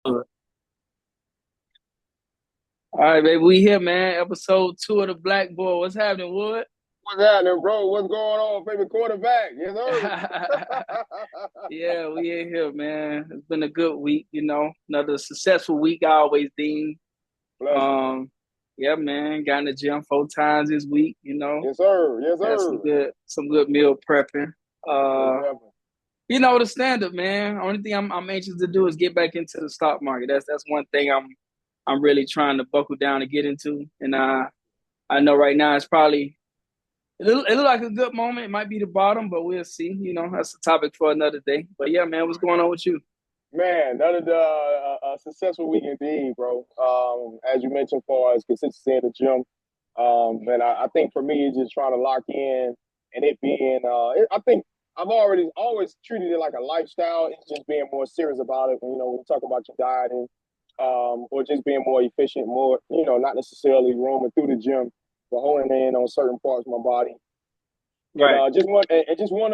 All right, baby, we here, man. Episode 2 of the Blackboard. What's happening, Wood? What's happening, bro? What's going on, favorite quarterback? Yes, sir. Yeah, we in here, man. It's been a good week, another successful week. I always deem. Blessings. Um, yeah, man. Got in the gym 4 times this week. Yes, sir. Yes, Had some sir. good meal prepping. Most Uh, definitely. the standard, man. Only thing I'm anxious to do is get back into the stock market. That's one thing I'm really trying to buckle down to get into, and I know right now it's probably. It look like a good moment. It might be the bottom, but we'll see. That's a topic for another day. But yeah, man, what's going on with you? Man, none of the successful week indeed, bro. As you mentioned, far as consistency in the gym, and I think for me, it's just trying to lock in and it being. I think I've always treated it like a lifestyle. It's just being more serious about it. When you talk about your diet and or just being more efficient, more not necessarily roaming through the gym, but honing in on certain parts of my body. And Right. just want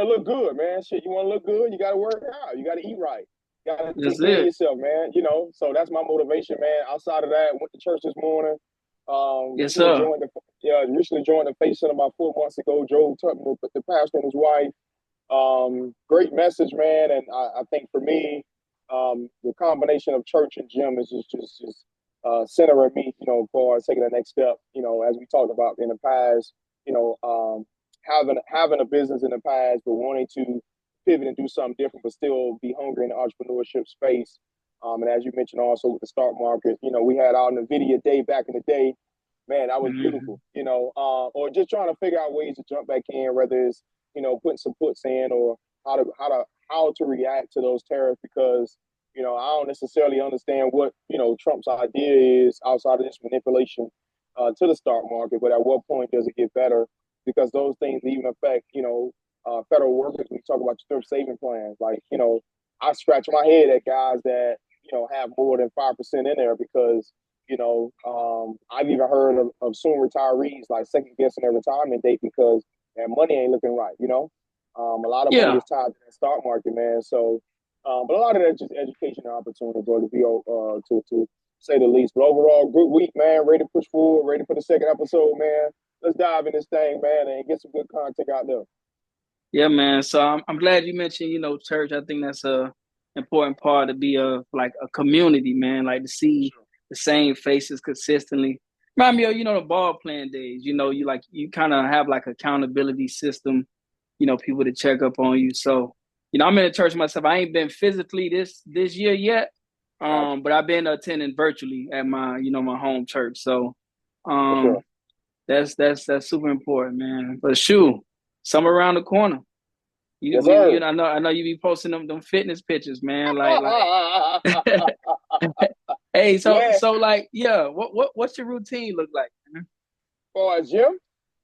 to look good, man. Shit, you want to look good, you got to work out, you got to eat right, you got to That's take care of it. yourself, man. So that's my motivation, man. Outside of that, went to church this morning. Yes, sir. Recently joined the Faith Center about 4 months ago. Joe Tubman, the pastor and his wife. Great message, man. And I think for me, the combination of church and gym is just centering me, as far as taking the next step. As we talked about in the past, you know, um, having a business in the past, but wanting to pivot and do something different, but still be hungry in the entrepreneurship space. And as you mentioned, also with the stock market, we had our NVIDIA day back in the day. Man, that was Hmm. beautiful. Or just trying to figure out ways to jump back in, whether it's putting some puts in or how to react to those tariffs because I don't necessarily understand what Trump's idea is outside of this manipulation to the stock market. But at what point does it get better? Because those things even affect federal workers. When you talk about thrift saving plans, like I scratch my head at guys that have more than 5% in there because I've even heard of soon retirees like second guessing their retirement date because their money ain't looking right. A lot of money Yeah. is tied to the stock market, man. So, but a lot of that's just education and opportunity, bro, to be to say the least. But overall, good week, man. Ready to push forward, ready for the second episode, man. Let's dive in this thing, man, and get some good content out there. Yeah, man. So I'm glad you mentioned, church. I think that's a important part to be like a community, man. Like to see the same faces consistently. Remind me of, the ball playing days. You kind of have like accountability system, people to check up on you. So, I'm in a church myself. I ain't been physically this year yet. Gotcha, But I've been attending virtually at my home church. So for um sure. that's super important, man. But shoot, summer around the corner. You Yes, we sir. I know you be posting them fitness pictures, man. Like hey, so Yeah, so like yeah, what's your routine look like, man? for a gym,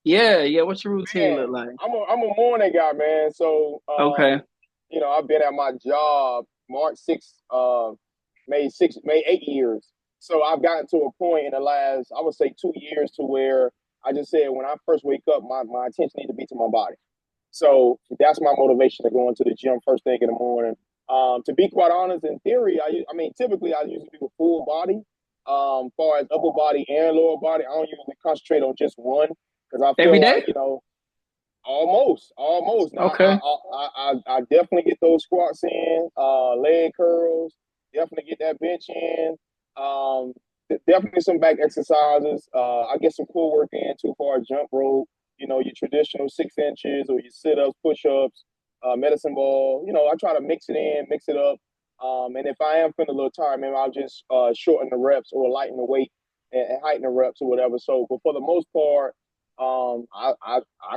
Yeah, what's your routine man, look like? I'm a morning guy, man. So, Okay. I've been at my job March 6th, May 8 years. So I've gotten to a point in the last, I would say 2 years to where I just said when I first wake up, my attention needs to be to my body. So that's my motivation to go into the gym first thing in the morning. To be quite honest, in theory, I mean, typically I usually do a full body. Far as upper body and lower body, I don't usually concentrate on just one because I Every feel day? like almost. Now Okay. I definitely get those squats in, leg curls, definitely get that bench in. Definitely some back exercises. I get some core work in too far as jump rope. Your traditional 6 inches or your sit ups, push ups, medicine ball. I try to mix it in, mix it up. And if I am feeling a little tired, maybe I'll just shorten the reps or lighten the weight and heighten the reps or whatever. So, but for the most part, I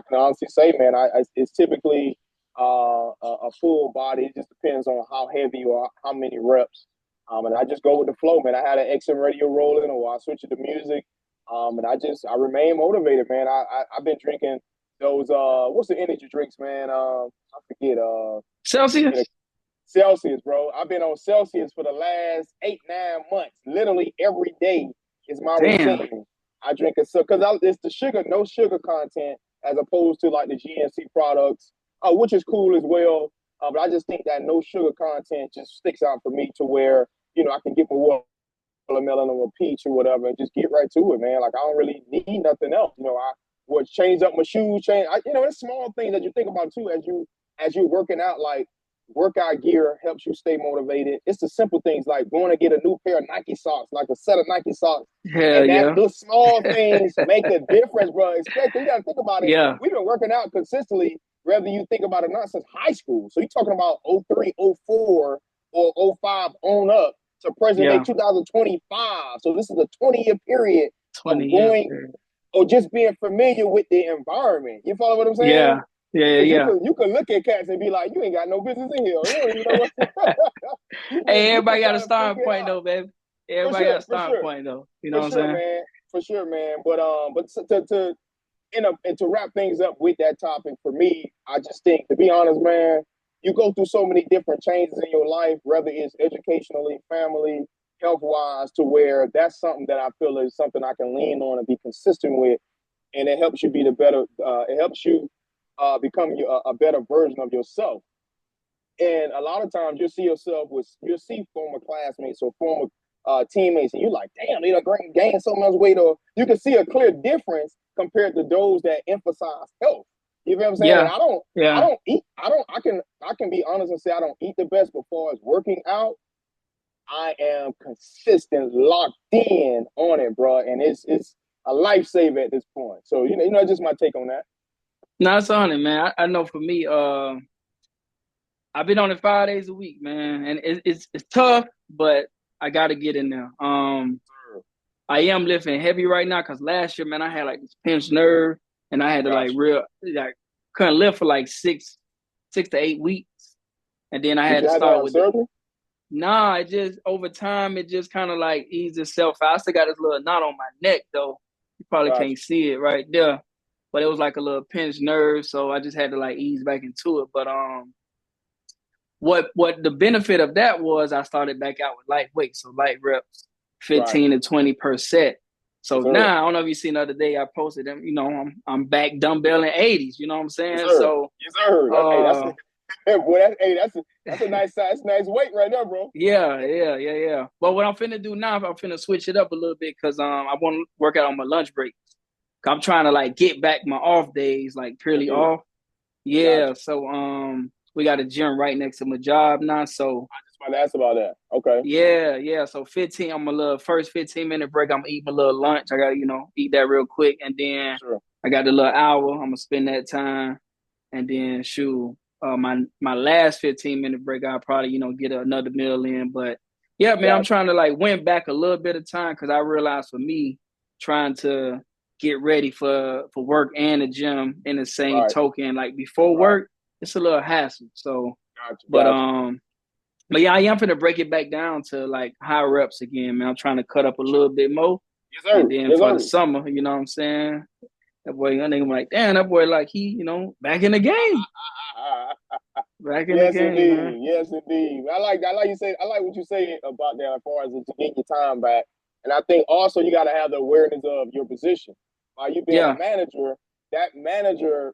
can honestly say, man, it's typically a full body. It just depends on how heavy or how many reps. And I just go with the flow, man. I had an XM radio rolling, or I switch it to music. And I remain motivated, man. I've been drinking those what's the energy drinks, man? I forget Celsius? Celsius, bro. I've been on Celsius for the last 8 9 months. Literally every day is my Damn. routine. I drink it so because it's the sugar, no sugar content, as opposed to like the GNC products, which is cool as well. But I just think that no sugar content just sticks out for me to where I can get my watermelon or a peach or whatever and just get right to it, man. Like I don't really need nothing else. I would change up my shoes, it's small things that you think about too as you're working out, like workout gear helps you stay motivated. It's the simple things like going to get a new pair of Nike socks, like a set of Nike socks. Hell And that yeah. those small things make a difference, bro. Especially you gotta think about it. Yeah. We've been working out consistently, whether you think about it or not, since high school. So you're talking about 03, 04, or 05 on up to present day Yeah. 2025. So this is a 20-year period 20 of years. going or just being familiar with the environment. You follow what I'm saying? Yeah. Yeah. Because Yeah. you can look at cats and be like, you ain't got no business in here. You don't even know what Hey, you can everybody got a start starting figuring point out. though, baby. For Everybody got sure, a for starting sure, point though. You know for what I'm sure, saying? man. For sure, man. But and to wrap things up with that topic for me, I just think, to be honest, man, you go through so many different changes in your life, whether it's educationally, family, health wise, to where that's something that I feel is something I can lean on and be consistent with, and it helps you be the better. It helps you become a better version of yourself. And a lot of times you'll see former classmates or former teammates, and you're like, damn, they done gained so much weight, or you can see a clear difference compared to those that emphasize health. You know what I'm saying? And Yeah. I Yeah. don't eat, I can be honest and say I don't eat the best, but as far as working out, I am consistent, locked in on it, bro, and it's a lifesaver at this point. So just my take on that. No, it's on it, man. I know for me, I've been on it 5 days a week, man, and it's tough, but I got to get in there. I am lifting heavy right now because last year, man, I had like this pinched nerve, and I had to like Gotcha. couldn't lift for like 6 to 8 weeks, and then I Did had to you have to start have with the. surgery? Nah, it just over time, it just kind of like eased itself out. I still got this little knot on my neck though. You probably Gotcha. can't see it right there, but it was like a little pinched nerve, so I just had to like ease back into it. But what the benefit of that was I started back out with lightweight, so light reps, Right. 15 to 20 per set. Yes, So sir. now I don't know if you seen the other day I posted them, I'm back dumbbelling 80s, you know what I'm Yes, saying? sir. So Yes, sir. Hey, that's uh boy. That's a nice size, nice weight right there, bro. yeah. But what I'm finna do now, I'm finna switch it up a little bit because I want to work out on my lunch breaks. I'm trying to like get back my off days, like purely Mm, off. gotcha. Yeah, so we got a gym right next to my job now. So I just wanted to ask about that. Okay. yeah. So 15, I'm a little first 15-minute break. I'm gonna eat my little lunch. I gotta, eat that real quick. And then Sure. I got the little hour. I'm gonna spend that time. And then shoot, my last 15-minute break, I'll probably, get another meal in. But yeah, man, I'm Gotcha. trying to like win back a little bit of time because I realized for me, trying to get ready for work and the gym in the same Right. token, like before Right. work, it's a little hassle. So Gotcha. but Gotcha. but yeah, I am gonna break it back down to like high reps again, man. I'm trying to cut up a little bit more. Yes, And sir. then Yes, for the sir. summer, you know what I'm saying? That boy, that nigga like, damn, that boy like he, back in the game. Back in the Yes, game, man. indeed. Yes, indeed. I like what you say about that as far as to get your time back. And I think also you got to have the awareness of your position. By you being a Yeah. manager, that manager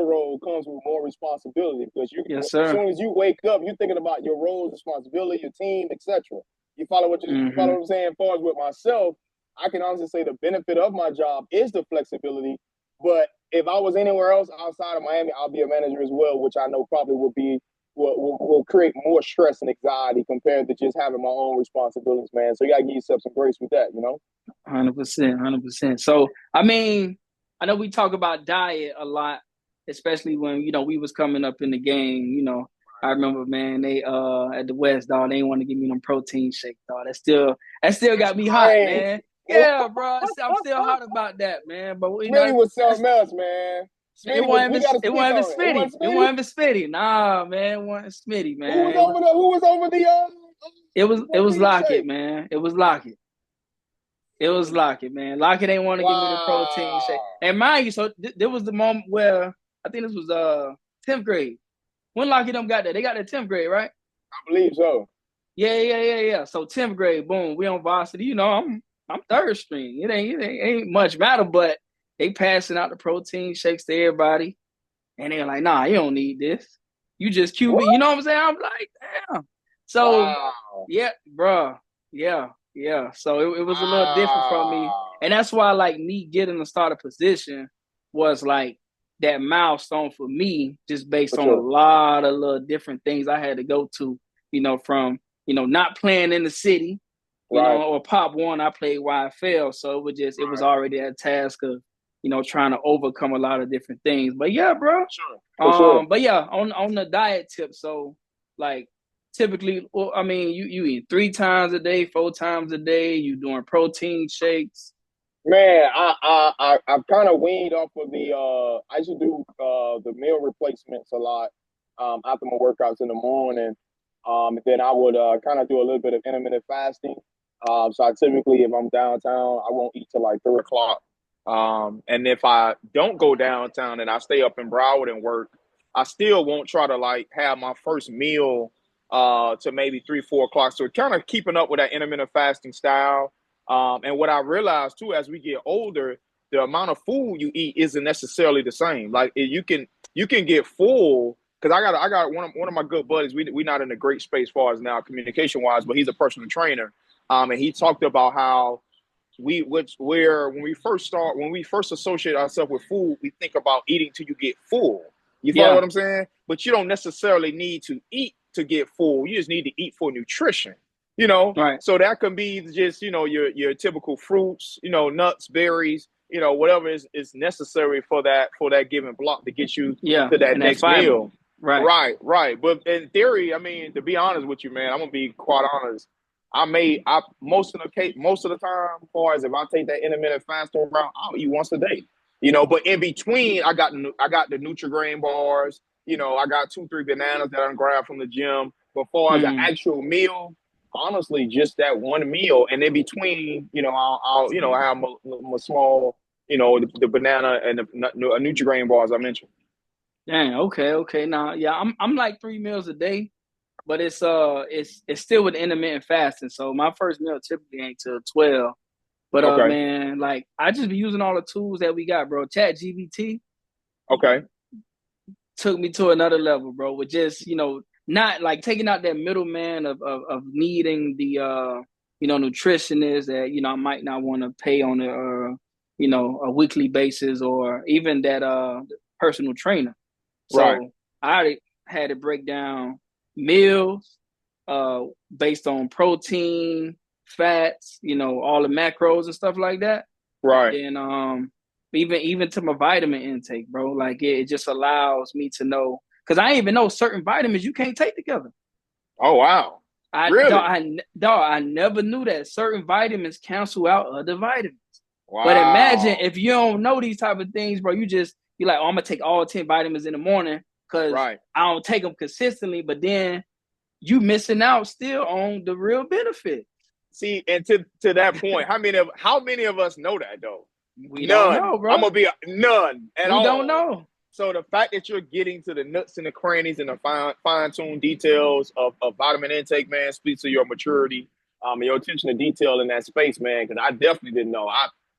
role comes with more responsibility because Yes, as sir. soon as you wake up, you're thinking about your roles, responsibility, your team, etc. You follow Mm-hmm. what I'm saying? As far as with myself, I can honestly say the benefit of my job is the flexibility. But if I was anywhere else outside of Miami, I'll be a manager as well, which I know probably will create more stress and anxiety compared to just having my own responsibilities, man. So you gotta give yourself some grace with that. 100%, 100%. So, I mean, I know we talk about diet a lot, especially when, we was coming up in the game, I remember, man, they at the West, dog, they didn't want to give me them protein shake, dog. That still That's got me hot, crazy. man. Yeah, bro. I'm still hot about that, man. But Smitty was that's something else, man. it Smitty was. wasn't We even got to it speak wasn't even on it. It Smitty. wasn't It Smitty. wasn't even Smitty. Nah, man, it wasn't Smitty, Who was man. over the? Who was over It was it was protein Lockett, shake? man. It was Lockett. It was Lockett, man. Lockett ain't want to give me the protein shake. Wow. And mind you, so there was the moment where I think this was 10th grade. When Lockett them got there, they got their 10th grade, right? I believe so. Yeah. So 10th grade, boom, we on varsity. I'm third string. It ain't much matter, but they passing out the protein shakes to everybody. And they're like, nah, you don't need this. You just QB. What? You know what I'm saying? I'm like, damn. So Wow. yeah, bro. Yeah, yeah. So it was a little different from me. Ah, And that's why like me getting the starter position was like that milestone for me, just based for on a sure. lot of little different things I had to go to, from, not playing in the city, Right, or Pop One, I played YFL. So it was right. already a task of, trying to overcome a lot of different things. But yeah, bro. For sure. For sure. But yeah, on the diet tip, so like typically, well, I mean, you eat 3 times a day, 4 times a day. You doing protein shakes. Man, I've kind of weaned off of the I used to do the meal replacements a lot after my workouts in the morning. And then I would kind of do a little bit of intermittent fasting. So I typically, if I'm downtown, I won't eat till like 3 o'clock. And if I don't go downtown and I stay up in Broward and work, I still won't try to like have my first meal to maybe 3, 4 o'clock. So kind of keeping up with that intermittent fasting style. And what I realized too, as we get older, the amount of food you eat isn't necessarily the same. Like you can get full because I got one of my good buddies. We not in a great space as far as now communication wise, but he's a personal trainer. And he talked about how when we first associate ourselves with food, we think about eating till you get full. You follow Yeah, what I'm saying? But you don't necessarily need to eat to get full. You just need to eat for nutrition. You know, right. so that can be just your typical fruits, nuts, berries, whatever is necessary for that given block to get you Yeah, to that and that next fiber. meal. Right. Right, right. But in theory, I mean, to be honest with you, man, I'm gonna be quite honest. I most of the time, as far as if I take that intermittent fasting route, I'll eat once a day. But in between, I got the Nutri-Grain bars. I got 2, 3 bananas that I grab from the gym. But as far as an Mm. actual meal, honestly, just that one meal, and in between, I'll have my small, the banana and a Nutri-Grain bars I mentioned. Dang. Okay. Okay. Now, yeah, I'm like 3 meals a day, but it's still with intermittent fasting. So my first meal typically ain't till 12. But Okay, man, like I just be using all the tools that we got, bro. Chat GBT okay, took me to another level, bro. With just not like taking out that middleman of needing the nutritionist that I might not want to pay on a weekly basis, or even that personal trainer. right, So I had to break down meals uh based on protein, fats, all the macros and stuff like that. And right. then even to my vitamin intake, bro. Like it just allows me to know, because I even know certain vitamins you can't take together. Oh wow, I really? dog, I dog, I never knew that certain vitamins cancel out other vitamins. But imagine Wow. if you don't know these type of things, bro. You're like, oh, I'm gonna take all 10 vitamins in the morning because Right. I don't take them consistently. But then you missing out still on the real benefit. See, and to that point, how many of us know that though? We don't None. know, I'm bro. gonna be none at We don't all. know. So the fact that you're getting to the nuts and the crannies and the fine tuned details of vitamin intake, man, speaks to your maturity, your attention to detail in that space, man. Because I definitely didn't know.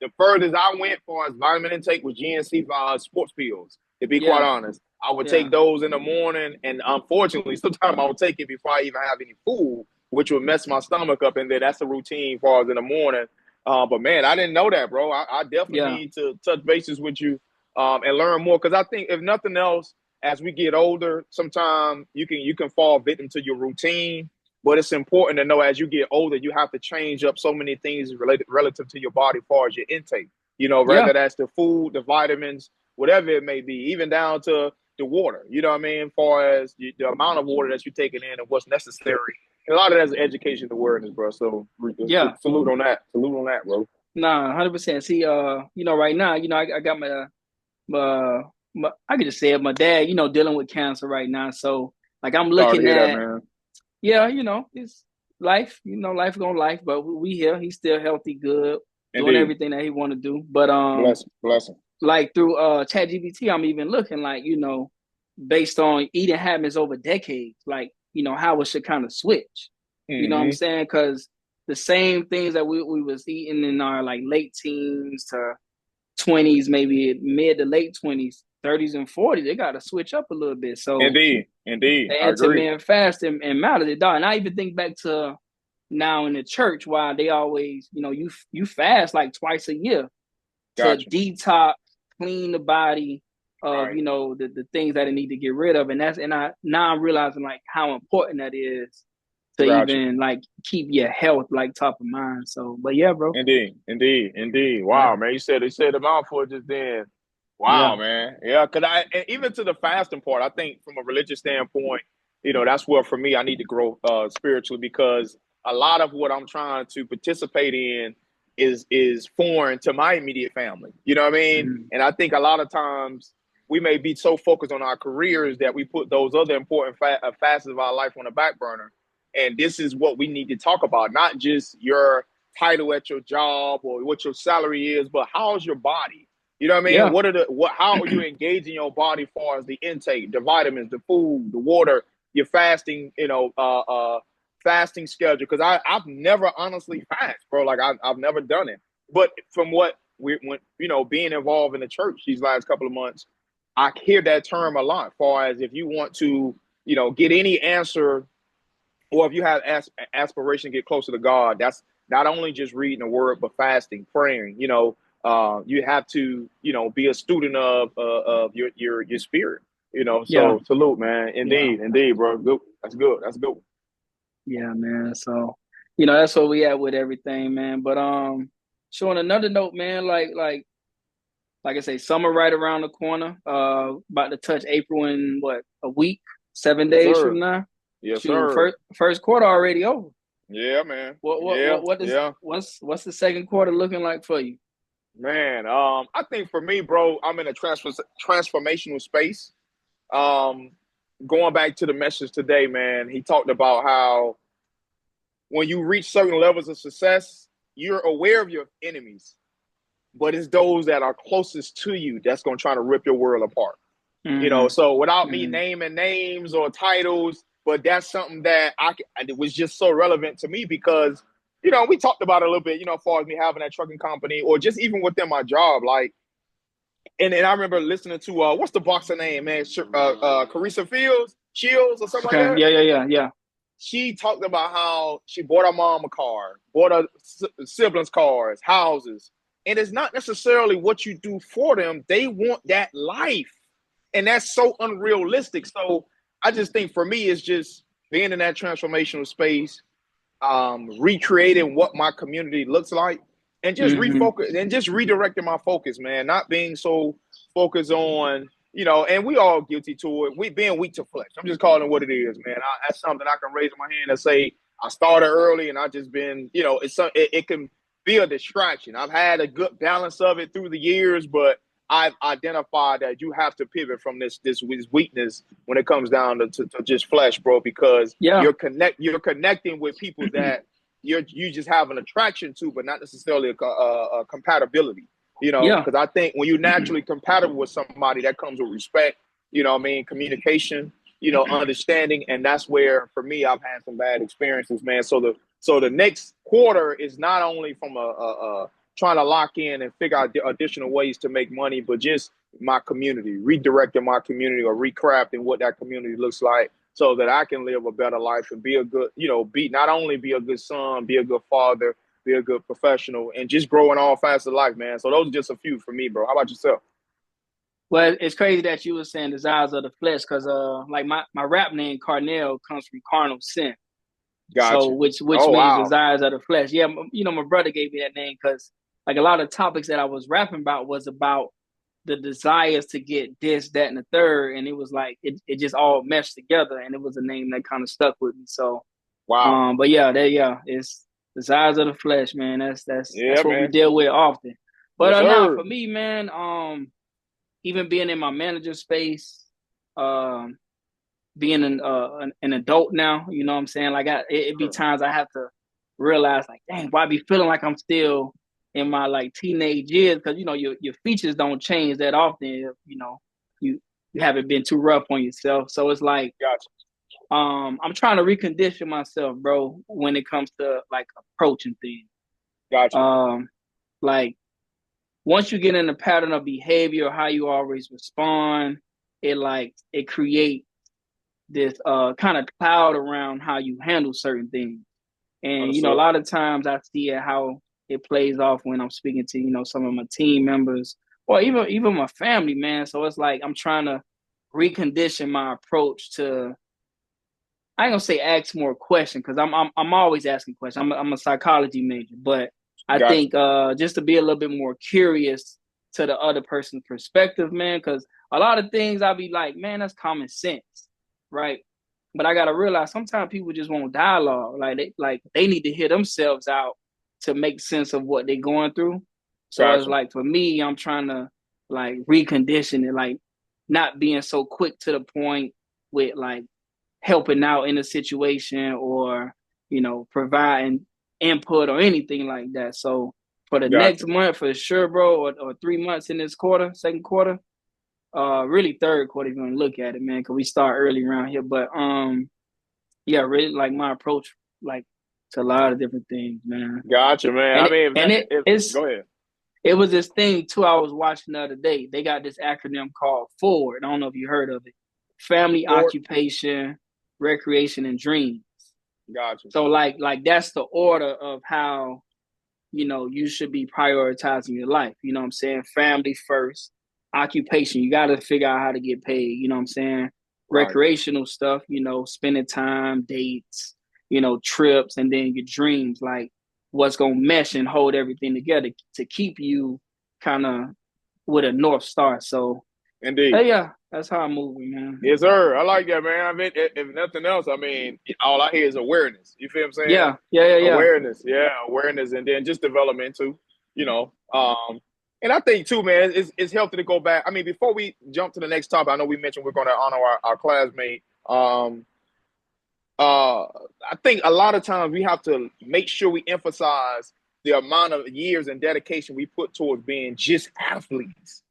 The furthest I went for as vitamin intake was GNC sports pills. To be quite Yeah, honest, I would yeah, take those in the morning, and unfortunately, sometimes I would take it before I even have any food, which would mess my stomach up. And then that's a routine for us in the morning. But man, I didn't know that, bro. I definitely yeah, need to touch bases with you and learn more. Because I think if nothing else, as we get older, sometimes you can fall victim to your routine. But it's important to know as you get older, you have to change up so many things relative to your body as far as your intake. yeah, Whether that's the food, the vitamins, whatever it may be, even down to the water. You know what I mean? As far as the amount of water that you're taking in and what's necessary. And a lot of that's education awareness, bro. So yeah. salute on that. Salute on that, bro. Nah, 100%. See, right now, I got I could just say it, my dad, dealing with cancer right now. So like I'm Sorry to looking hear that, at, man. yeah, it's life, life gonna life, but we here. He's still healthy, good, doing Indeed. everything that he want to do. But Blessing. like through ChatGPT, I'm even looking like, based on eating habits over decades, like, how it should kind of switch. You know what I'm Hmm. saying? Because the same things that we was eating in our like late teens to 20s, maybe mid to late 20s, 30s and 40s, they got to switch up a little bit. So Indeed. Indeed. the I agree. intermittent fasting and matters, it dog. And I even think back to now in the church, while they always, you fast like twice a year to Gotcha. detox, clean the body of, Right. the things that it need to get rid of. And now I'm realizing like how important that is to Gotcha. even like keep your health like top of mind. So, but yeah, bro. Indeed, indeed, indeed. Yeah. Wow, man. You said the mouthful just then. Wow, Yeah. man. Yeah, because and even to the fasting part, I think from a religious standpoint, that's where for me I need to grow spiritually because a lot of what I'm trying to participate in is foreign to my immediate family. You know what I mean? Mhm. And I think a lot of times we may be so focused on our careers that we put those other important facets of our life on the back burner. And this is what we need to talk about, not just your title at your job or what your salary is, but how's your body? You know what I mean? Yeah. How are you engaging your body as far as the intake, the vitamins, the food, the water, your fasting, fasting schedule? Because I've never honestly fast, bro. Like I've never done it. But from what we when being involved in the church these last couple of months, I hear that term a lot. As far as if you want to, get any answer or if you have aspiration to get closer to God, that's not only just reading the word, but fasting, praying. You have to, be a student of your spirit. Yeah. So salute, man. Yeah. Indeed, indeed, bro. Good. That's good. That's good. Yeah, man. So, that's what we at with everything, man. But so on another note, man, like I say, summer right around the corner. About to touch April in what, a week, seven Yes, days from sir. now. Yes, Shoot, sir. first quarter already over. Yeah, man. What what Yeah, what what is yeah. what's the second quarter looking like for you? Man, I think for me, bro, I'm in a transformational space. Um, Going back to the message today, man, he talked about how when you reach certain levels of success, you're aware of your enemies, but it's those that are closest to you that's going to try to rip your world apart. Mm-hmm. So without me Mm-hmm. naming names or titles, but that's something that it was just so relevant to me because, we talked about it a little bit, as far as me having that trucking company or just even within my job. Like, and I remember listening to, what's the boxer name, man? Carissa Shields or something like Okay. that. Yeah. Yeah. Yeah. Yeah. She talked about how she bought her mom a car, bought her siblings cars, houses. And it's not necessarily what you do for them. They want that life. And that's so unrealistic. So I just think for me, it's just being in that transformational space, recreating what my community looks like, and just Mm-hmm. refocus and just redirecting my focus, man. Not being so focused on, and we all guilty to it. We being weak to flesh. I'm just calling it what it is, man. That's something I can raise my hand and say I started early, and I just been, it can be a distraction. I've had a good balance of it through the years, but I've identified that you have to pivot from this weakness when it comes down to just flesh, bro, because Yeah. you're connecting with people that you just have an attraction to, but not necessarily a compatibility. Yeah. Because I think when you're naturally compatible with somebody, that comes with respect. What I mean, communication. Understanding, and that's where for me I've had some bad experiences, man. So the next quarter is not only from a trying to lock in and figure out additional ways to make money, but just my community, redirecting my community or recrafting what that community looks like so that I can live a better life and be a good, be not only be a good son, be a good father, be a good professional, and just grow in all facets of life, man. So those are just a few for me, bro. How about yourself? Well, it's crazy that you were saying desires of the flesh, because like my rap name Carnell comes from carnal sin. So Gotcha. which Oh, means wow. desires of the flesh. Yeah, my brother gave me that name because like a lot of topics that I was rapping about was about the desires to get this, that, and the third, and it was like it just all meshed together, and it was a name that kind of stuck with me. So, Wow. but yeah, it's desires of the flesh, man. That's Yeah, what we man. deal with often. But Yes, now sir. for me, man, even being in my manager space, um, being an adult now, you know what I'm saying? Like it be Sure. times I have to realize like, dang, why I be feeling like I'm still in my like teenage years because your features don't change that often if you you haven't been too rough on yourself. So it's like Gotcha. I'm trying to recondition myself, bro, when it comes to like approaching things. Gotcha. Um, like once you get in a pattern of behavior, how you always respond, it creates this kind of cloud around how you handle certain things. And, a Understood. lot of times I see it how it plays off when I'm speaking to, some of my team members or even my family, man. So it's like I'm trying to recondition my approach to, I ain't gonna say ask more questions because I'm always asking questions. I'm a psychology major, but I Gotcha. think just to be a little bit more curious to the other person's perspective, man. Because a lot of things I'll be like, man, that's common sense, right? But I gotta realize sometimes people just want dialogue. They need to hear themselves out to make sense of what they're going through. So it's Gotcha. like for me, I'm trying to like recondition it, like not being so quick to the point with like helping out in a situation or providing input or anything like that. So for the Gotcha. next month for sure, bro, or 3 months in this quarter, second quarter, really third quarter if you want to look at it, man, because we start early around here. But yeah, really like my approach like to a lot of different things, man. Gotcha, man. And I it, mean, and it it's go ahead. it was this thing too I was watching the other day. They got this acronym called FORWARD. I don't know if you heard of it. Family, Ford. occupation, recreation, and dreams. Gotcha. So like that's the order of how you should be prioritizing your life. You know what I'm saying? Family first, occupation. You got to figure out how to get paid. You know what I'm saying? Right. Recreational stuff. Spending time, dates. Trips, and then your dreams. Like what's gonna mesh and hold everything together to keep you kind of with a north star. So Indeed. yeah, that's how I'm moving, man. Yes, sir. I like that, man. I mean, if nothing else, I mean, all I hear is awareness. You feel what I'm saying? Yeah. Awareness, yeah, awareness, and then just development too. You know, and I think too, man, it's healthy to go back. I mean, before we jump to the next topic, I know we mentioned we're going to honor our classmate. I think a lot of times we have to make sure we emphasize the amount of years and dedication we put towards being just athletes.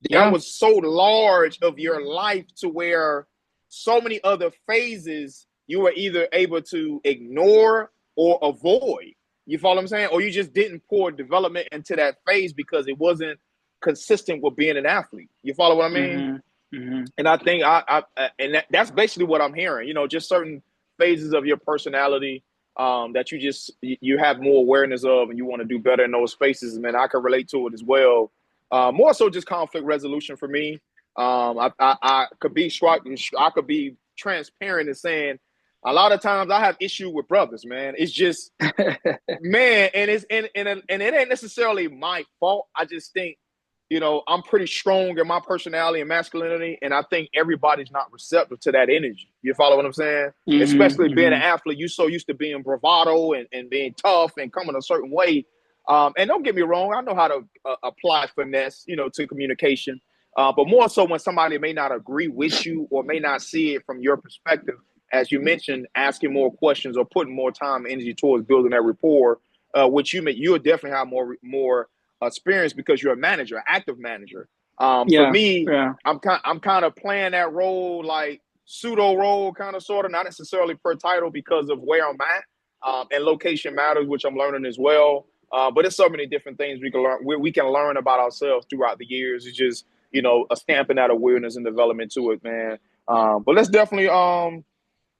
That Yeah. was so large of your life to where so many other phases you were either able to ignore or avoid. You follow what I'm saying? Or you just didn't pour development into that phase because it wasn't consistent with being an athlete. You follow what I mean? Mm-hmm. Mm-hmm. And I think and that's basically what I'm hearing. Just certain phases of your personality that you have more awareness of, and you want to do better in those spaces. Man, I can relate to it as well. More so, just conflict resolution for me. I could be I could be transparent in saying a lot of times I have issue with brothers. Man, it's just man, and it ain't necessarily my fault. I just think I'm pretty strong in my personality and masculinity, and I think everybody's not receptive to that energy. You follow what I'm saying? Mm-hmm. Especially being an Mm-hmm. athlete, you so used to being bravado and being tough and coming a certain way. And don't get me wrong, I know how to apply finesse, to communication. But more so when somebody may not agree with you or may not see it from your perspective, as you mentioned, asking more questions or putting more time and energy towards building that rapport, which you'll definitely have more experience because you're a manager, an active manager. For Yeah. me, Yeah. I'm kind of playing that role, like pseudo role, kind of sort of, not necessarily per title because of where I'm at, and location matters, which I'm learning as well. But there's so many different things we can learn. We can learn about ourselves throughout the years. It's just a stamping that awareness and development to it, man. But let's definitely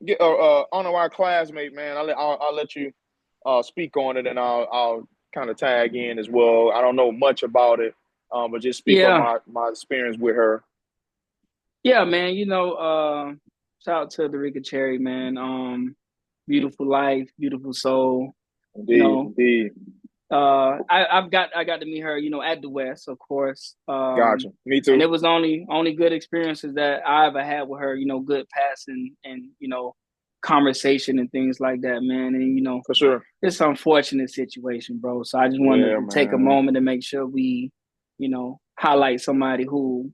get honor our classmate, man. I'll let you speak on it, and I'll kind of tag in as well. I don't know much about it, but just speak on Yeah. my experience with her. Yeah, man. Shout out to the Rika Cherry, man. Beautiful life, beautiful soul. You Indeed, know, indeed. I got to meet her, at the West, of course. Gotcha. Me And too. it was only good experiences that I ever had with her. Good passing and conversation and things like that, man. And For sure. it's an unfortunate situation, bro. So I just wanted Yeah, to take a man. moment to make sure we, highlight somebody who,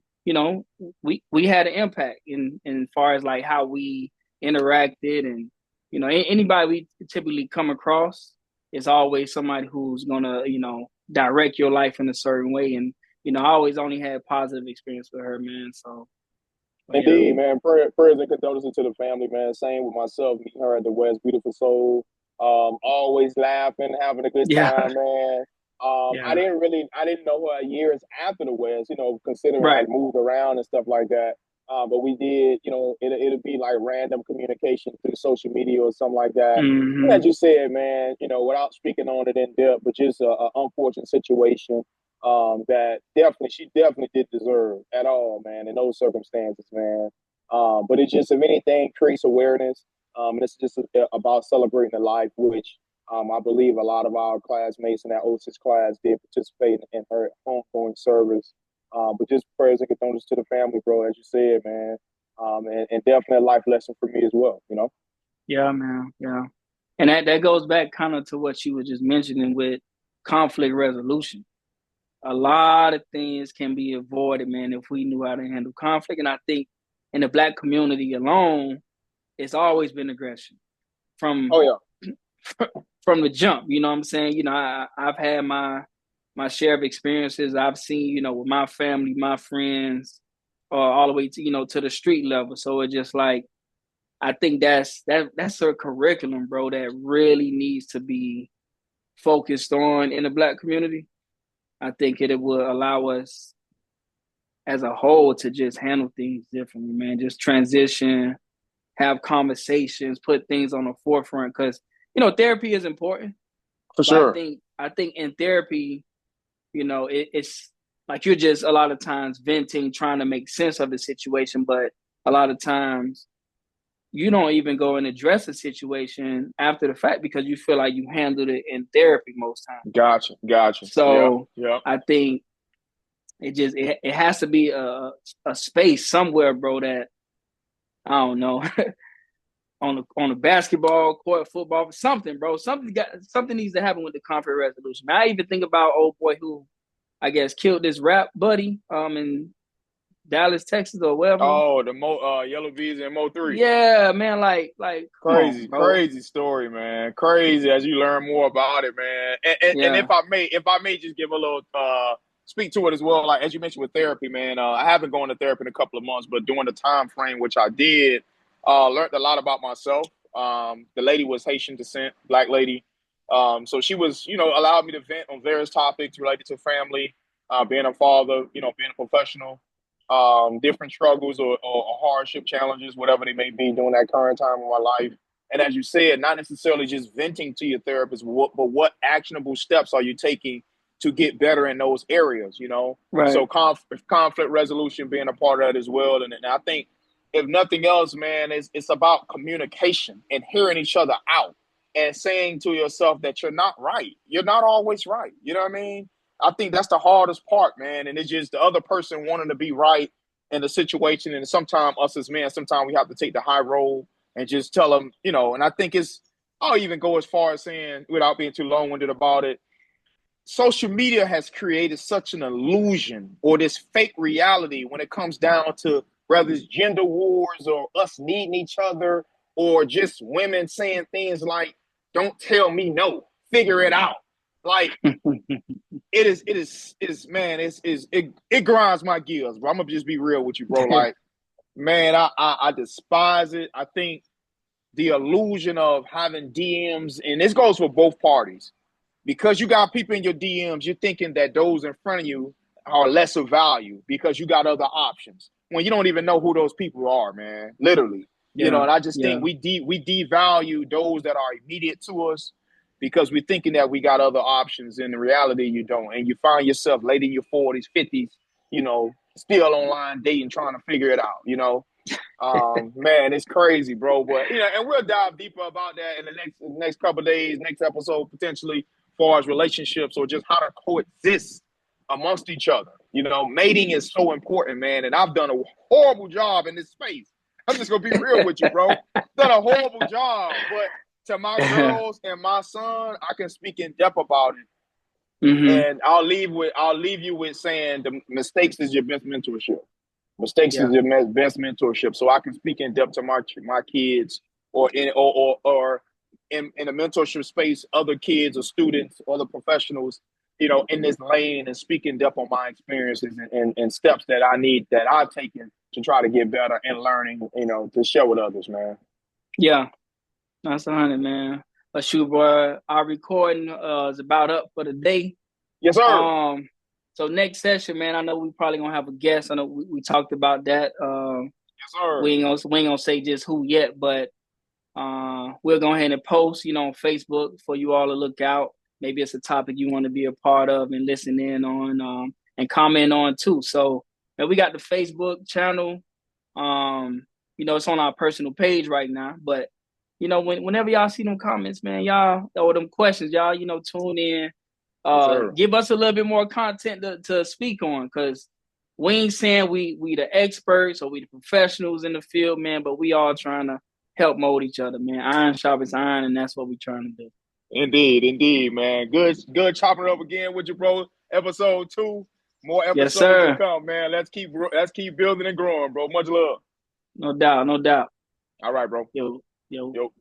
we had an impact in far as like how we interacted and anybody we typically come across is always somebody who's gonna, direct your life in a certain way. And, I always only had positive experience with her, man. So but yeah. Indeed, man. Prayers and condolences to the family, man. Same with myself, meeting her at the West, beautiful soul. Always laughing, having a good Yeah. time, man. Yeah. I didn't know her years after the West, considering I Right. moved around and stuff like that. But we did, it'll be like random communication through social media or something like that. And Hmm. as you said, man, without speaking on it in depth, but just a unfortunate situation that she definitely did deserve at all, man, in those circumstances, man. But it just, if anything, creates awareness. And it's just about celebrating the life, which I believe a lot of our classmates in that O6 class did participate in her homegoing service. But just prayers and condolences to the family, bro, as you said, man. And definitely a life lesson for me as well. Yeah, man. Yeah. And that goes back kind of to what you were just mentioning with conflict resolution. A lot of things can be avoided, man, if we knew how to handle conflict. And I think in the Black community alone, it's always been aggression from Oh, yeah. from the jump. You know what I'm saying? I've had my share of experiences. I've seen, with my family, my friends, all the way to to the street level. So it's just like I think that's a curriculum, bro, that really needs to be focused on in the Black community. I think it will allow us as a whole to just handle things differently, man. Just transition, have conversations, put things on the forefront because therapy is important, For but sure. I think in therapy, it's like you're just a lot of times venting, trying to make sense of the situation, but a lot of times you don't even go and address a situation after the fact because you feel like you handled it in therapy most times. Gotcha. Yeah, So yeah. I think it has to be a space somewhere, bro, that I don't know on the basketball court, football, something, bro. Something needs to happen with the conflict resolution. I even think about old boy who I guess killed this rap buddy in Dallas, Texas, or wherever. Oh, the Yellow Visa and Mo 3. Yeah, man, like come on, Crazy, bro. crazy story, man. Crazy as you learn more about it, man. And Yeah. if I may just give a little speak to it as well, like as you mentioned with therapy, man. I haven't gone to therapy in a couple of months, but during the time frame which I did, learned a lot about myself. The lady was Haitian descent, black lady. So she was, allowed me to vent on various topics related to family, being a father, being a professional, different struggles or hardship challenges, whatever they may be during that current time of my life. And as you said, not necessarily just venting to your therapist, but what actionable steps are you taking to get better in those areas? Right. So conflict resolution being a part of that as well. And I think if nothing else, man, it's about communication and hearing each other out and saying to yourself that you're not right. You're not always right. You know what I mean? I think that's the hardest part, man. And it's just the other person wanting to be right in the situation. And sometimes us as men, sometimes we have to take the high road and just tell them, and I think I'll even go as far as saying, without being too long winded about it, social media has created such an illusion or this fake reality when it comes down to whether it's gender wars or us needing each other or just women saying things like, don't tell me no, figure it out. Like, it is man, it grinds my gears, bro. I'm gonna just be real with you, bro. Like, man, I despise it. I think the illusion of having DMs, and this goes for both parties, because you got people in your DMs, you're thinking that those in front of you are lesser value because you got other options when you don't even know who those people are, man. Literally, Yeah. and I just Yeah. think we devalue those that are immediate to us because we're thinking that we got other options. In reality, you don't, and you find yourself late in your 40s, 50s, still online dating, trying to figure it out. Man, it's crazy, bro. But and we'll dive deeper about that in the next couple of days, next episode potentially, as far as relationships or just how to coexist amongst each other. Mating is so important, man. And I've done a horrible job in this space. I'm just gonna be real with you, bro. Done a horrible job, but to my girls and my son, I can speak in depth about it. Hmm. And I'll leave you with saying the mistakes is your best mentorship. Mistakes is Yeah. your best mentorship. So I can speak in depth to my kids or in a mentorship space, other kids or students, other professionals, in this lane and speak in depth on my experiences and steps that I've taken to try to get better and learning, to share with others, man. Yeah. That's 100, man. But shoot, boy, our recording is about up for the day. Yes, sir. So next session, man, I know we probably gonna have a guest. I know we talked about that. Yes, sir. We ain't gonna say just who yet, but we'll go ahead and post, on Facebook for you all to look out. Maybe it's a topic you want to be a part of and listen in on, and comment on too. So, and we got the Facebook channel. It's on our personal page right now, but whenever y'all see them comments, man, y'all or them questions, y'all, tune in. Yes, sir. Give us a little bit more content to speak on, because we ain't saying we the experts or we the professionals in the field, man, but we all trying to help mold each other, man. Iron sharpens iron, and that's what we trying to do. Indeed, man. Good chopping it up again with you, bro. Episode 2. More Yes, episodes to sir. come, man. Let's keep building and growing, bro. Much love. No doubt, no doubt. All right, bro. Yo. Yo.